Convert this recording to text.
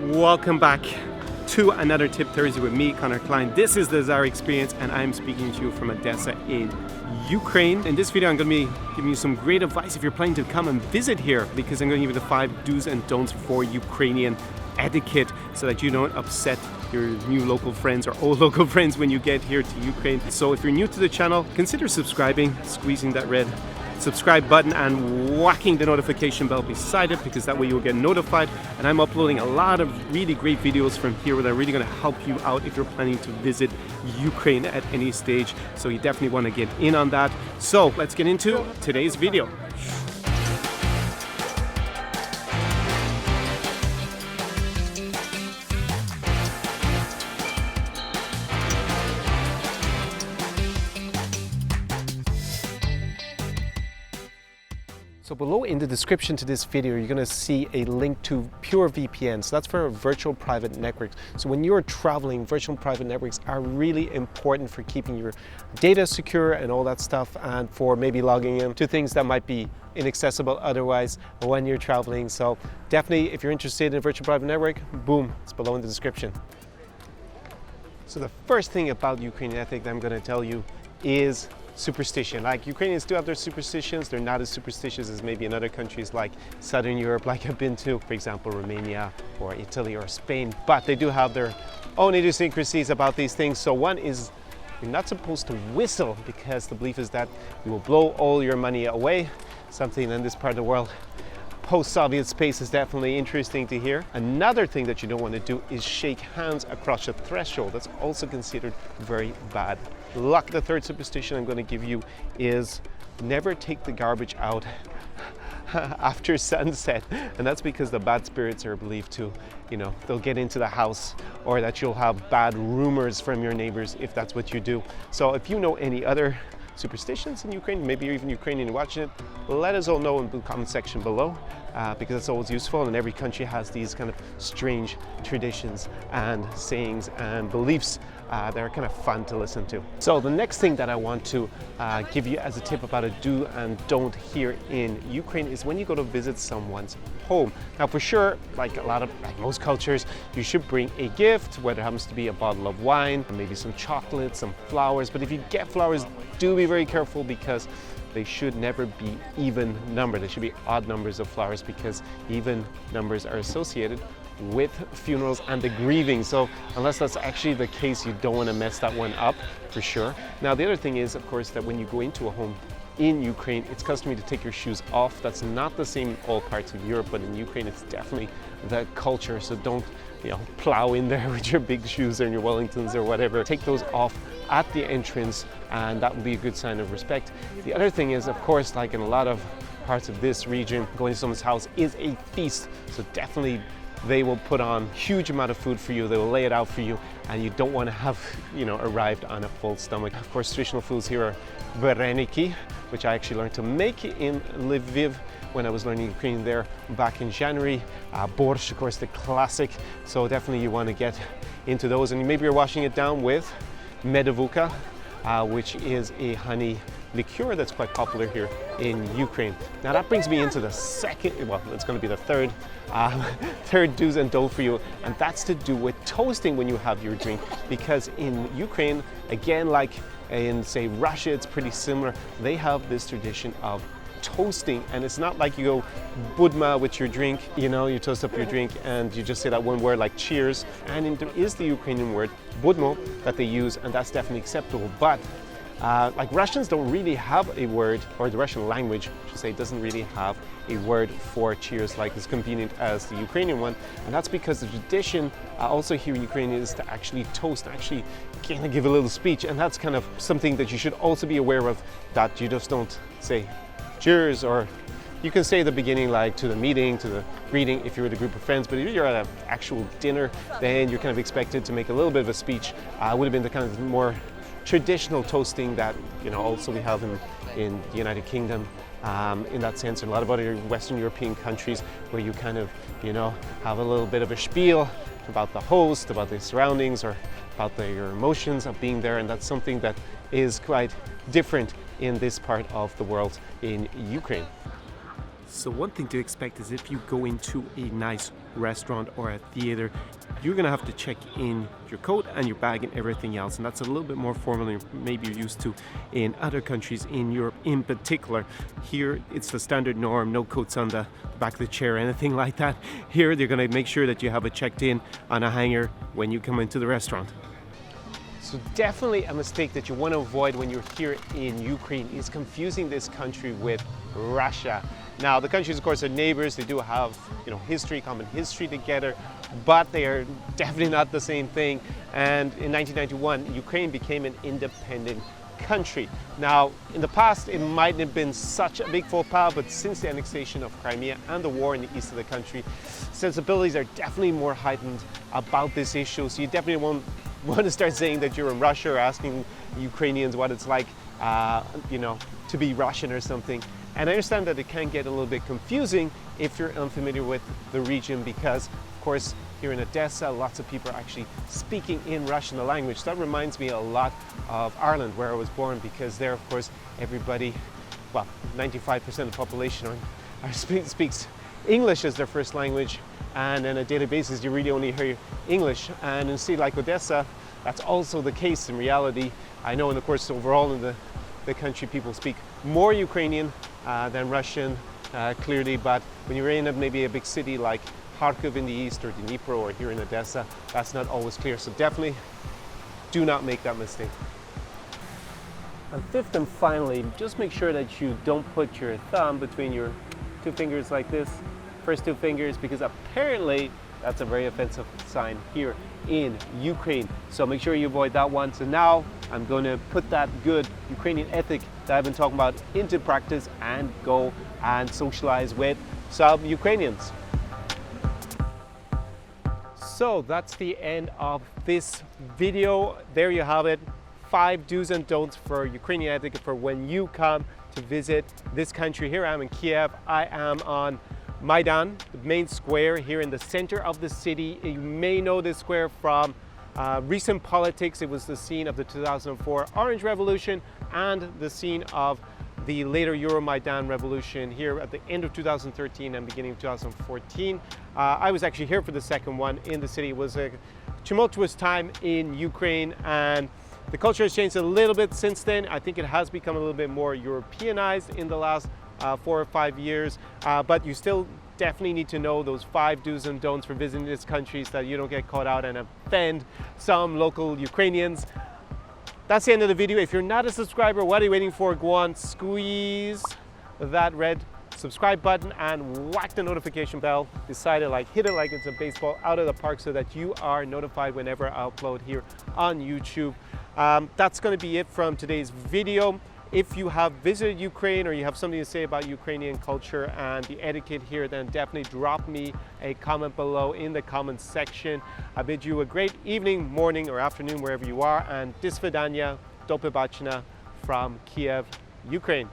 Welcome back to another Tip Thursday with me, Connor Klein. This is the Zara Experience and I'm speaking to you from Odessa in Ukraine. In this video I'm going to be giving you some great advice if you're planning to come and visit here, because I'm going to give you the 5 do's and don'ts for Ukrainian etiquette so that you don't upset your new local friends or old local friends when you get here to Ukraine. So if you're new to the channel, consider subscribing, squeezing that red subscribe button and whacking the notification bell beside it, because that way you'll get notified. And I'm uploading a lot of really great videos from here that are really going to help you out if you're planning to visit Ukraine at any stage. So you definitely want to get in on that. So let's get into today's video. So below in the description to this video, you're going to see a link to PureVPN. So that's for virtual private networks. So when you're traveling, virtual private networks are really important for keeping your data secure and all that stuff, and for maybe logging in to things that might be inaccessible otherwise when you're traveling. So definitely, if you're interested in a virtual private network, boom, it's below in the description. So the first thing about Ukrainian ethic that I'm going to tell you is superstition. Like, Ukrainians do have their superstitions. They're not as superstitious as maybe in other countries like Southern Europe, like I've been to, for example, Romania or Italy or Spain. But they do have their own idiosyncrasies about these things. So one is, you're not supposed to whistle, because the belief is that you will blow all your money away. Something in this part of the world, post-Soviet space, is definitely interesting to hear. Another thing that you don't want to do is shake hands across a threshold. That's also considered very bad luck. The third superstition I'm going to give you is never take the garbage out after sunset. And that's because the bad spirits are believed to, they'll get into the house, or that you'll have bad rumors from your neighbors if that's what you do. So if you know any other superstitions in Ukraine, maybe you're even Ukrainian watching it, let us all know in the comment section below, because it's always useful, and every country has these kind of strange traditions and sayings and beliefs that are kind of fun to listen to. So the next thing that I want to give you as a tip about a do and don't here in Ukraine is when you go to visit someone's home. Now, for sure, like most cultures, you should bring a gift, whether it happens to be a bottle of wine, maybe some chocolate, some flowers. But if you get flowers, do be very careful, because they should never be even numbered. They should be odd numbers of flowers, because even numbers are associated with funerals and the grieving. So unless that's actually the case, you don't want to mess that one up, for sure. Now, the other thing is, of course, that when you go into a home in Ukraine, it's customary to take your shoes off. That's not the same in all parts of Europe, but in Ukraine, it's definitely the culture. So don't, plow in there with your big shoes or your Wellingtons or whatever. Take those off at the entrance, and that would be a good sign of respect. The other thing is, of course, like in a lot of parts of this region, going to someone's house is a feast. So definitely, they will put on huge amount of food for you. They will lay it out for you, and you don't want to have, arrived on a full stomach. Of course, traditional foods here are vareniki, which I actually learned to make in Lviv when I was learning Ukrainian there back in January. Borscht, of course, the classic. So definitely you want to get into those, and maybe you're washing it down with medovuka, which is a honey liqueur that's quite popular here in Ukraine. Now that brings me into the second, well, it's going to be the third do's and don't for you, and that's to do with toasting when you have your drink. Because in Ukraine, again, like in, say, Russia, it's pretty similar. They have this tradition of toasting, and it's not like you go budma with your drink, you toast up your drink and you just say that one word like cheers. And there is the Ukrainian word budmo that they use, and that's definitely acceptable. But like Russians don't really have a word, or the Russian language, I should say, doesn't really have a word for cheers like as convenient as the Ukrainian one. And that's because the tradition also here in Ukraine is to actually toast, actually kind of give a little speech. And that's kind of something that you should also be aware of, that you just don't say cheers, or you can say at the beginning, like to the meeting, to the greeting, if you're with a group of friends. But if you're at an actual dinner, then you're kind of expected to make a little bit of a speech. Would have been the kind of more traditional toasting that also we have in the United Kingdom, in that sense, and a lot of other Western European countries, where you kind of have a little bit of a spiel about the host, about the surroundings, or about your emotions of being there. And that's something that is quite different in this part of the world in Ukraine. So one thing to expect is if you go into a nice restaurant or a theater, you're going to have to check in your coat and your bag and everything else, and that's a little bit more formal than maybe you're used to in other countries in Europe in particular. Here it's the standard norm, no coats on the back of the chair, anything like that. Here they're going to make sure that you have it checked in on a hanger when you come into the restaurant. So definitely a mistake that you want to avoid when you're here in Ukraine is confusing this country with Russia. Now, the countries, of course, are neighbors. They do have, common history together, but they are definitely not the same thing. And in 1991, Ukraine became an independent country. Now, in the past, it mightn't have been such a big faux pas, but since the annexation of Crimea and the war in the east of the country, sensibilities are definitely more heightened about this issue. So you definitely won't want to start saying that you're in Russia or asking Ukrainians what it's like, to be Russian or something. And I understand that it can get a little bit confusing if you're unfamiliar with the region because, of course, here in Odessa, lots of people are actually speaking in Russian, the language. That reminds me a lot of Ireland, where I was born, because there, of course, everybody, 95% of the population speaks English as their first language, and on a daily basis, you really only hear English. And in a city like Odessa, that's also the case in reality. I know, and of course, overall in the country, people speak more Ukrainian than Russian, clearly, but when you're in maybe a big city like Kharkiv in the east or Dnipro or here in Odessa, that's not always clear. So definitely do not make that mistake. And fifth and finally, just make sure that you don't put your thumb between your two fingers like this, first two fingers, because apparently that's a very offensive sign here in Ukraine. So make sure you avoid that one. So now I'm going to put that good Ukrainian ethic that I've been talking about into practice and go and socialize with some Ukrainians. So that's the end of this video. There you have it. 5 do's and don'ts for Ukrainian etiquette for when you come to visit this country. Here I am in Kiev. I am on Maidan, the main square here in the center of the city. You may know this square from recent politics. It was the scene of the 2004 Orange Revolution and the scene of the later Euromaidan revolution here at the end of 2013 and beginning of 2014. I was actually here for the second one in the city. It was a tumultuous time in Ukraine, and the culture has changed a little bit since then. I think it has become a little bit more Europeanized in the last 4 or 5 years, but you still definitely need to know those 5 do's and don'ts for visiting these countries, so that you don't get caught out and offend some local Ukrainians. That's the end of the video. If you're not a subscriber, what are you waiting for? Go on, squeeze that red subscribe button and whack the notification bell. Hit it like it's a baseball out of the park so that you are notified whenever I upload here on YouTube. That's going to be it from today's video. If you have visited Ukraine or you have something to say about Ukrainian culture and the etiquette here, then definitely drop me a comment below in the comments section. I bid you a great evening, morning, or afternoon wherever you are, and do svidaniya, do pobachення from Kiev, Ukraine.